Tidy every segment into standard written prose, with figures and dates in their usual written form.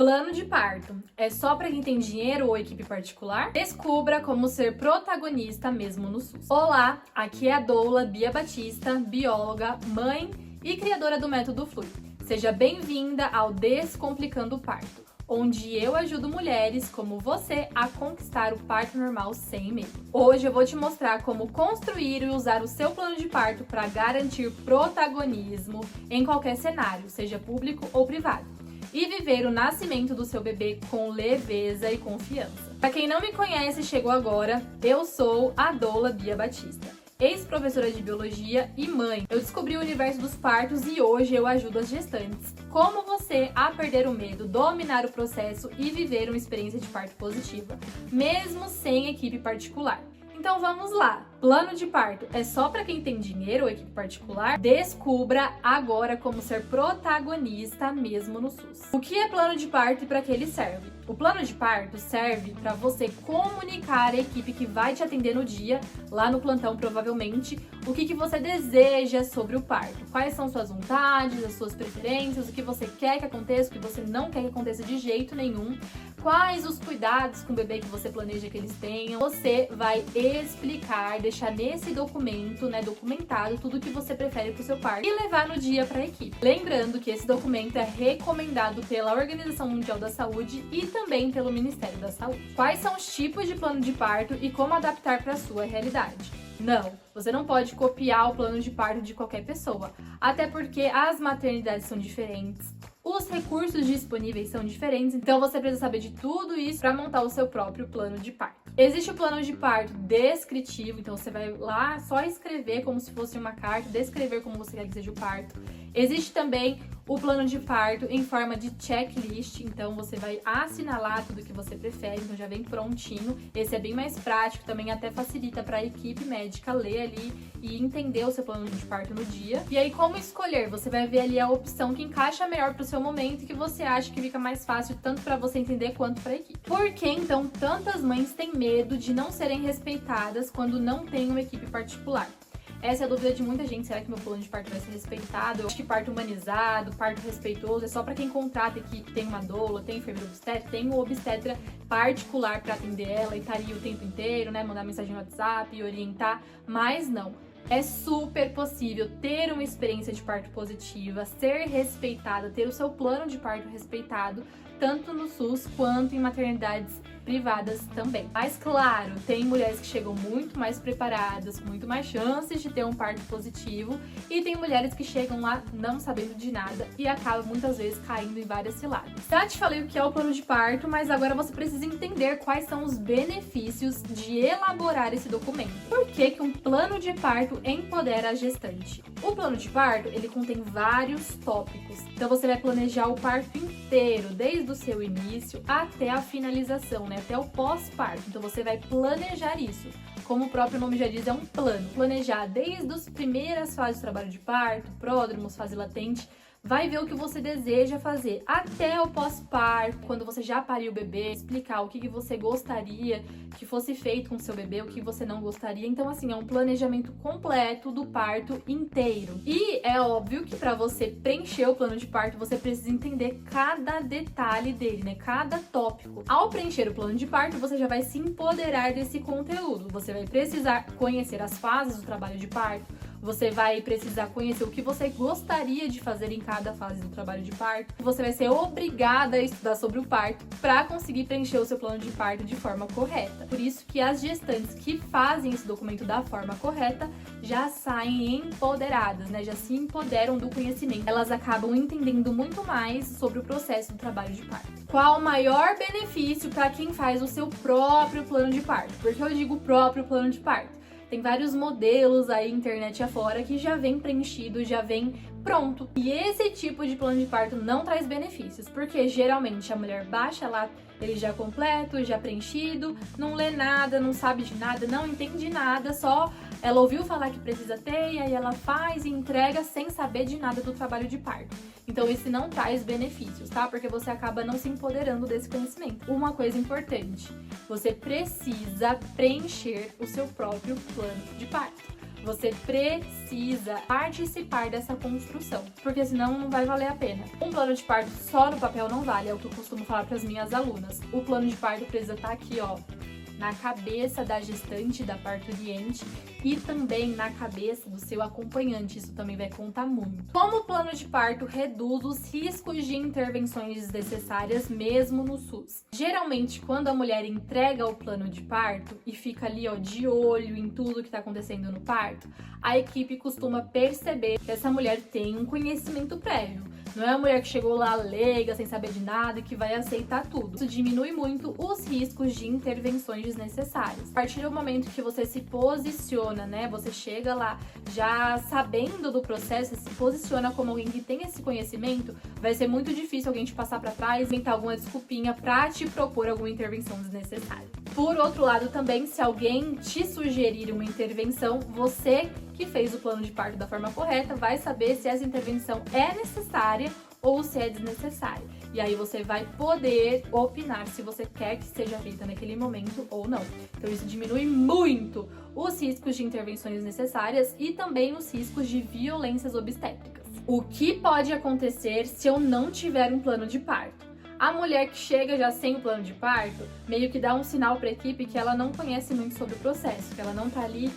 Plano de parto é só para quem tem dinheiro ou equipe particular? Descubra como ser protagonista mesmo no SUS. Olá, aqui é a Doula Bia Batista, bióloga, mãe e criadora do Método Flui. Seja bem-vinda ao Descomplicando o Parto, onde eu ajudo mulheres como você a conquistar o parto normal sem medo. Hoje eu vou te mostrar como construir e usar o seu plano de parto para garantir protagonismo em qualquer cenário, seja público ou privado, e viver o nascimento do seu bebê com leveza e confiança. Para quem não me conhece e chegou agora, eu sou a Doula Bia Batista, ex-professora de biologia e mãe. Eu descobri o universo dos partos e hoje eu ajudo as gestantes como você a perder o medo, dominar o processo e viver uma experiência de parto positiva, mesmo sem equipe particular. Então vamos lá! Plano de parto é só para quem tem dinheiro ou equipe particular? Descubra agora como ser protagonista mesmo no SUS. O que é plano de parto e para que ele serve? O plano de parto serve para você comunicar à equipe que vai te atender no dia, lá no plantão provavelmente, o que você deseja sobre o parto. Quais são suas vontades, as suas preferências, o que você quer que aconteça, o que você não quer que aconteça de jeito nenhum. Quais os cuidados com o bebê que você planeja que eles tenham. Você vai explicar, deixar nesse documento, documentado tudo o que você prefere para o seu parto e levar no dia para a equipe. Lembrando que esse documento é recomendado pela Organização Mundial da Saúde e também pelo Ministério da Saúde. Quais são os tipos de plano de parto e como adaptar para a sua realidade? Não, você não pode copiar o plano de parto de qualquer pessoa, até porque as maternidades são diferentes, os recursos disponíveis são diferentes, então você precisa saber de tudo isso para montar o seu próprio plano de parto. Existe o plano de parto descritivo, então você vai lá só escrever como se fosse uma carta, descrever como você quer que seja o parto. Existe também o plano de parto em forma de checklist, então você vai assinalar tudo que você prefere, então já vem prontinho. Esse é bem mais prático, também até facilita para a equipe médica ler ali e entender o seu plano de parto no dia. E aí, como escolher? Você vai ver ali a opção que encaixa melhor para o seu momento e que você acha que fica mais fácil tanto para você entender quanto para a equipe. Por que então tantas mães têm medo de não serem respeitadas quando não tem uma equipe particular? Essa é a dúvida de muita gente. Será que meu plano de parto vai ser respeitado? Eu acho que parto humanizado, parto respeitoso é só para quem contrata equipe, tem uma doula, tem enfermeira obstetra, tem um obstetra particular para atender ela e tá ali o tempo inteiro, mandar mensagem no WhatsApp e orientar, mas não. É super possível ter uma experiência de parto positiva, ser respeitada, ter o seu plano de parto respeitado, tanto no SUS quanto em maternidades privadas também. Mas claro, tem mulheres que chegam muito mais preparadas, com muito mais chances de ter um parto positivo, e tem mulheres que chegam lá não sabendo de nada e acabam muitas vezes caindo em várias ciladas. Já te falei o que é o plano de parto, mas agora você precisa entender quais são os benefícios de elaborar esse documento. Por que que um plano de parto empodera a gestante? O plano de parto, ele contém vários tópicos. Então você vai planejar o parto inteiro, desde o seu início até a finalização, até o pós-parto. Então você vai planejar isso. Como o próprio nome já diz, é um plano. Planejar desde as primeiras fases do trabalho de parto, pródromos, fase latente, vai ver o que você deseja fazer até o pós-parto, quando você já pariu o bebê, explicar o que você gostaria que fosse feito com o seu bebê, o que você não gostaria. Então, assim, é um planejamento completo do parto inteiro. E é óbvio que para você preencher o plano de parto, você precisa entender cada detalhe dele, cada tópico. Ao preencher o plano de parto, você já vai se empoderar desse conteúdo. Você vai precisar conhecer as fases do trabalho de parto, você vai precisar conhecer o que você gostaria de fazer em cada fase do trabalho de parto. Você vai ser obrigada a estudar sobre o parto para conseguir preencher o seu plano de parto de forma correta. Por isso que as gestantes que fazem esse documento da forma correta já saem empoderadas, já se empoderam do conhecimento. Elas acabam entendendo muito mais sobre o processo do trabalho de parto. Qual o maior benefício para quem faz o seu próprio plano de parto? Por que eu digo próprio plano de parto? Tem vários modelos aí, internet afora, que já vem preenchido, já vem pronto. E esse tipo de plano de parto não traz benefícios, porque geralmente a mulher baixa lá ele já completo, já preenchido, não lê nada, não sabe de nada, não entende nada, só ela ouviu falar que precisa ter e aí ela faz e entrega sem saber de nada do trabalho de parto. Então isso não traz benefícios, tá? Porque você acaba não se empoderando desse conhecimento. Uma coisa importante, você precisa preencher o seu próprio plano de parto. Você precisa participar dessa construção, porque senão não vai valer a pena. Um plano de parto só no papel não vale, é o que eu costumo falar para as minhas alunas. O plano de parto precisa estar aqui, ó, na cabeça da gestante, da parturiente e também na cabeça do seu acompanhante. Isso também vai contar muito. Como o plano de parto reduz os riscos de intervenções desnecessárias mesmo no SUS? Geralmente, quando a mulher entrega o plano de parto e fica ali, ó, de olho em tudo que está acontecendo no parto, a equipe costuma perceber que essa mulher tem um conhecimento prévio. Não é a mulher que chegou lá leiga, sem saber de nada e que vai aceitar tudo. Isso diminui muito os riscos de intervenções desnecessárias. A partir do momento que você se posiciona, né? Você chega lá já sabendo do processo, se posiciona como alguém que tem esse conhecimento, vai ser muito difícil alguém te passar pra trás, inventar alguma desculpinha pra te propor alguma intervenção desnecessária. Por outro lado também, se alguém te sugerir uma intervenção, você que fez o plano de parto da forma correta vai saber se essa intervenção é necessária ou se é desnecessária. E aí você vai poder opinar se você quer que seja feita naquele momento ou não. Então isso diminui muito os riscos de intervenções desnecessárias e também os riscos de violências obstétricas. O que pode acontecer se eu não tiver um plano de parto? A mulher que chega já sem o plano de parto, meio que dá um sinal para a equipe que ela não conhece muito sobre o processo, que ela não tá ali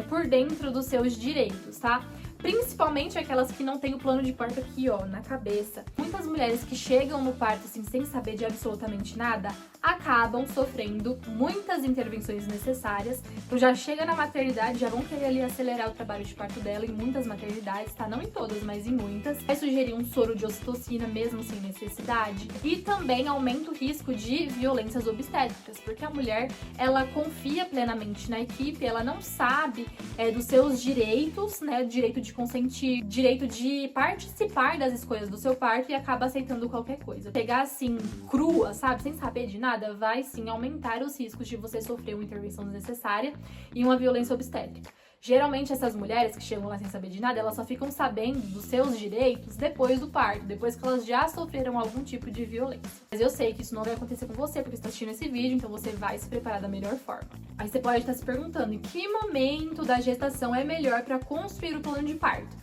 por dentro dos seus direitos, tá? Principalmente aquelas que não têm o plano de parto aqui, ó, na cabeça. Muitas mulheres que chegam no parto assim, sem saber de absolutamente nada, acabam sofrendo muitas intervenções necessárias. Então já chega na maternidade, já vão querer ali acelerar o trabalho de parto dela em muitas maternidades, tá? Não em todas, mas em muitas. Vai sugerir um soro de ocitocina mesmo sem necessidade. E também aumenta o risco de violências obstétricas, porque a mulher, ela confia plenamente na equipe, ela não sabe dos seus direitos, né? Direito de consentir, direito de participar das escolhas do seu parto e acaba aceitando qualquer coisa. Pegar assim, crua, sabe, sem saber de nada, vai sim aumentar os riscos de você sofrer uma intervenção desnecessária e uma violência obstétrica. Geralmente essas mulheres que chegam lá sem saber de nada, elas só ficam sabendo dos seus direitos depois do parto, depois que elas já sofreram algum tipo de violência. Mas eu sei que isso não vai acontecer com você, porque você está assistindo esse vídeo, então você vai se preparar da melhor forma. Aí você pode estar se perguntando, em que momento da gestação é melhor para construir o plano de parto?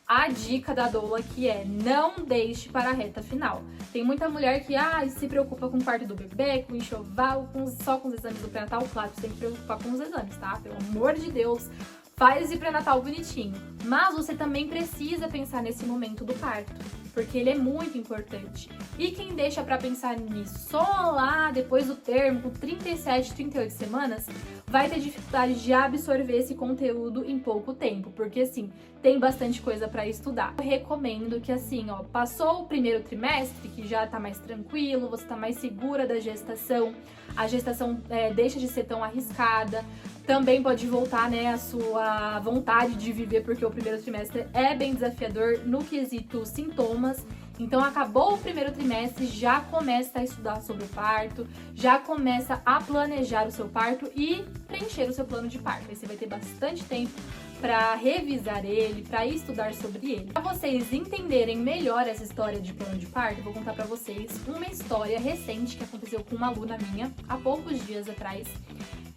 A dica da doula que é, não deixe para a reta final. Tem muita mulher que se preocupa com o parto do bebê, com o enxoval, só com os exames do pré-natal. Claro, você tem que se preocupar com os exames, tá? Pelo amor de Deus, faz esse pré-natal bonitinho. Mas você também precisa pensar nesse momento do parto, porque ele é muito importante. E quem deixa pra pensar nisso só lá depois do termo, com 37, 38 semanas, vai ter dificuldade de absorver esse conteúdo em pouco tempo, porque assim, tem bastante coisa pra estudar. Eu recomendo que assim, ó, passou o primeiro trimestre, que já tá mais tranquilo, você tá mais segura da gestação, a gestação deixa de ser tão arriscada, também pode voltar, né, a sua vontade de viver, porque o primeiro trimestre é bem desafiador no quesito sintomas. Então, acabou o primeiro trimestre, já começa a estudar sobre o parto, já começa a planejar o seu parto e preencher o seu plano de parto. Aí você vai ter bastante tempo para revisar ele, para estudar sobre ele. Para vocês entenderem melhor essa história de plano de parto, eu vou contar para vocês uma história recente que aconteceu com uma aluna minha há poucos dias atrás.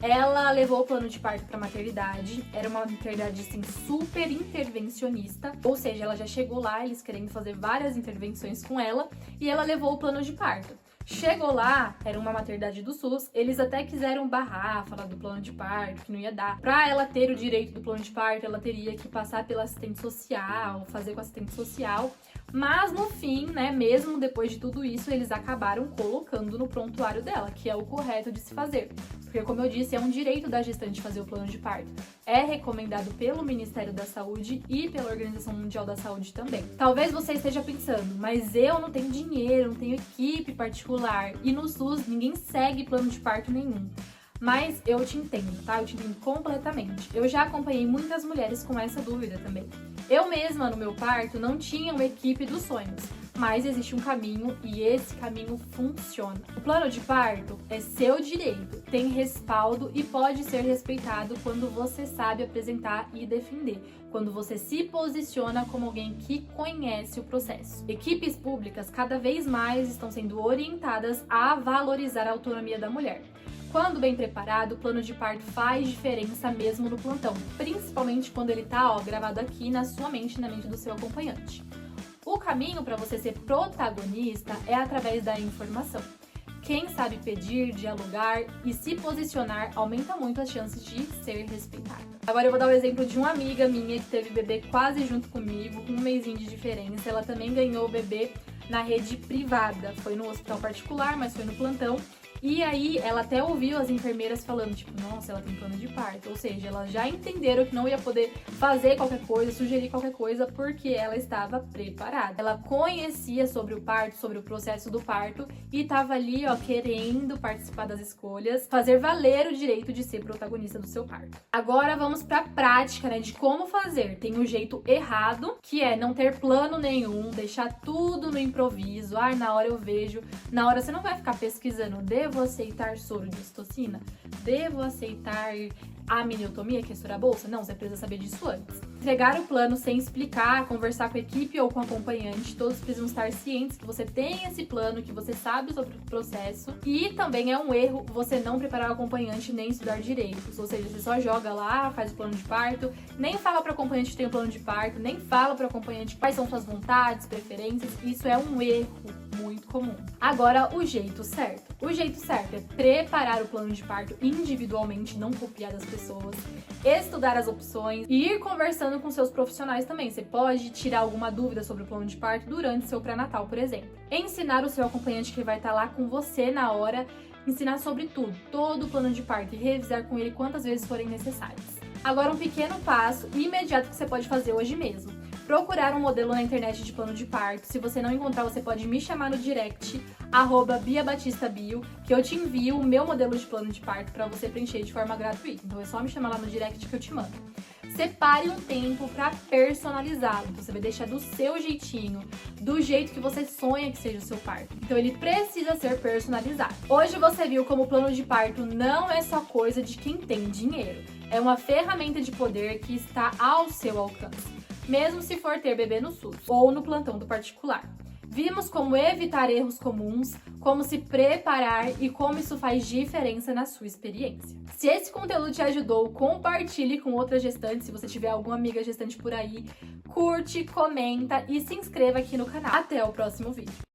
Ela levou o plano de parto para maternidade, era uma maternidade assim super intervencionista, ou seja, ela já chegou lá, eles querendo fazer várias intervenções com ela, e ela levou o plano de parto. Chegou lá, era uma maternidade do SUS, eles até quiseram barrar, falar do plano de parto, que não ia dar. Pra ela ter o direito do plano de parto, ela teria que passar pela assistente social, fazer com a assistente social. Mas no fim, né, mesmo depois de tudo isso, eles acabaram colocando no prontuário dela, que é o correto de se fazer. Porque, como eu disse, é um direito da gestante fazer o plano de parto. É recomendado pelo Ministério da Saúde e pela Organização Mundial da Saúde também. Talvez você esteja pensando, mas eu não tenho dinheiro, não tenho equipe particular, e no SUS ninguém segue plano de parto nenhum. Mas eu te entendo, tá? Eu te entendo completamente. Eu já acompanhei muitas mulheres com essa dúvida também. Eu mesma, no meu parto, não tinha uma equipe dos sonhos. mas existe um caminho e esse caminho funciona. O plano de parto é seu direito, tem respaldo e pode ser respeitado quando você sabe apresentar e defender, quando você se posiciona como alguém que conhece o processo. Equipes públicas cada vez mais estão sendo orientadas a valorizar a autonomia da mulher. Quando bem preparado, o plano de parto faz diferença mesmo no plantão, principalmente quando ele tá, gravado aqui na sua mente e na mente do seu acompanhante. O caminho para você ser protagonista é através da informação. Quem sabe pedir, dialogar e se posicionar aumenta muito as chances de ser respeitada. Agora eu vou dar o exemplo de uma amiga minha que teve bebê quase junto comigo, com um mesinho de diferença. Ela também ganhou o bebê na rede privada, foi no hospital particular, mas foi no plantão. E aí, ela até ouviu as enfermeiras falando, tipo, nossa, ela tem plano de parto. Ou seja, elas já entenderam que não ia poder fazer qualquer coisa, sugerir qualquer coisa, porque ela estava preparada. Ela conhecia sobre o parto, sobre o processo do parto, e estava ali, querendo participar das escolhas, fazer valer o direito de ser protagonista do seu parto. Agora vamos pra prática, né, de como fazer. Tem o jeito errado, que é não ter plano nenhum, deixar tudo no improviso. Na hora eu vejo. Na hora você não vai ficar pesquisando, devo aceitar soro de ocitocina? Devo aceitar a miniotomia, que é estourar a bolsa? Não, você precisa saber disso antes. Entregar o plano sem explicar, conversar com a equipe ou com o acompanhante, todos precisam estar cientes que você tem esse plano, que você sabe sobre o processo. E também é um erro você não preparar o acompanhante nem estudar direitos, ou seja, você só joga lá, faz o plano de parto, nem fala para o acompanhante que tem o plano de parto, nem fala para o acompanhante quais são suas vontades, preferências. Isso é um erro muito comum. Agora, o jeito certo. O jeito certo é preparar o plano de parto individualmente, não copiar das pessoas, estudar as opções e ir conversando com seus profissionais também. Você pode tirar alguma dúvida sobre o plano de parto durante seu pré-natal, por exemplo. Ensinar o seu acompanhante que vai estar lá com você na hora, ensinar sobre tudo, todo o plano de parto e revisar com ele quantas vezes forem necessárias. Agora, um pequeno passo imediato que você pode fazer hoje mesmo. Procurar um modelo na internet de plano de parto. Se você não encontrar, você pode me chamar no direct, @BiaBatistaBio, que eu te envio o meu modelo de plano de parto para você preencher de forma gratuita. Então é só me chamar lá no direct que eu te mando. Separe um tempo para personalizá-lo. Então, você vai deixar do seu jeitinho, do jeito que você sonha que seja o seu parto. Então ele precisa ser personalizado. Hoje você viu como o plano de parto não é só coisa de quem tem dinheiro. É uma ferramenta de poder que está ao seu alcance, mesmo se for ter bebê no SUS ou no plantão do particular. Vimos como evitar erros comuns, como se preparar e como isso faz diferença na sua experiência. Se esse conteúdo te ajudou, compartilhe com outras gestantes. Se você tiver alguma amiga gestante por aí, curte, comenta e se inscreva aqui no canal. Até o próximo vídeo.